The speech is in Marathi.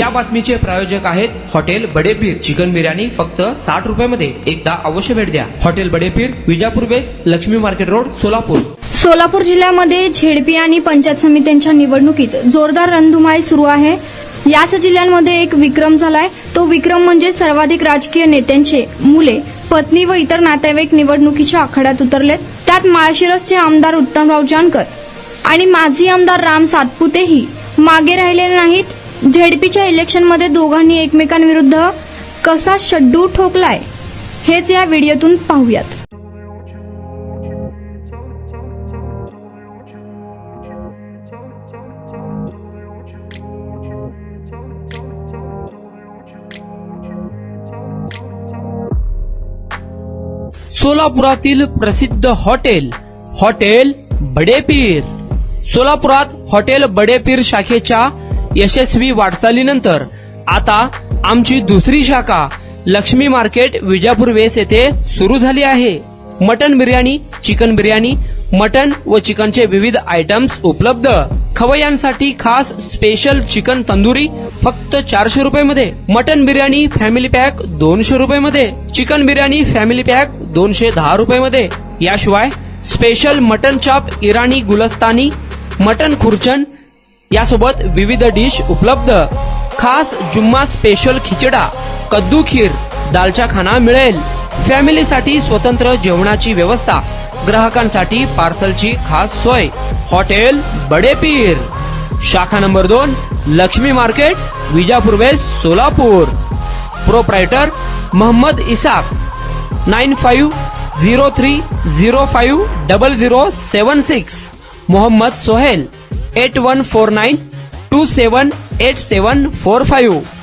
या बातमीचे प्रायोजक आहेत हॉटेल बडेपीर. चिकन बिर्याणी फक्त 60 रुपयामध्ये. एकदा अवश्य भेट द्या. Hotel Badepir, Vijapur west, Lakshmi market road, Solapur. Solapur जिल्ह्यामध्ये झेडपी आणि पंचायत समित्यांच्या निवडणुकीत जोरदार रणधुमाळी सुरू आहे. याच जिल्ह्यांमध्ये एक विक्रम झालाय. तो विक्रम म्हणजे सर्वाधिक राजकीय नेत्यांचे मुले, पत्नी व इतर नातेवाईक निवडणुकीच्या आखाड्यात उतरलेत. त्यात माळशिरसचे आमदार उत्तमराव जानकर आणि माजी आमदार राम सातपुतेही मागे राहिले नाहीत. झेडपीच्या इलेक्शनमध्ये दोघांनी एकमेकांविरुद्ध कसा शड्डू ठोकलाय हेच या व्हिडिओतून पाहूयात. सोलापुरातील प्रसिद्ध हॉटेल बडेपीर. सोलापुरात हॉटेल बडेपीर शाखेच्या यशस्वी वाटचालीनंतर आता आमची दुसरी शाखा लक्ष्मी मार्केट, विजापूर वेस्ट येथे सुरू झाली आहे. Mutton biryani, chicken biryani, mutton व चिकनचे विविध आयटम्स उपलब्ध. खवय्यांसाठी खास स्पेशल चिकन तंदुरी फक्त 400 रुपयामध्ये. मटन बिर्याणी फॅमिली पॅक 200 रुपयामध्ये. चिकन बिर्याणी फॅमिली पॅक 210 रुपयामध्ये. याशिवाय स्पेशल मटन चाप, इराणी गुलस्तानी, मटन खुर्चन यासोबत विविध डिश उपलब्ध. खास जुम्मा स्पेशल खिचडा, कद्दू खीर, दालचा खाना मिळेल. फॅमिलीसाठी स्वतंत्र जेवणाची व्यवस्था, ग्राहकांसाठी पार्सलची खास सोय. हॉटेल बडेपीर, शाखा number 2, Lakshmi market, Vijapur west, Solapur. Proprietor Mohammed Isaq. 9503050076. Mohammed Sohel. 8149278745.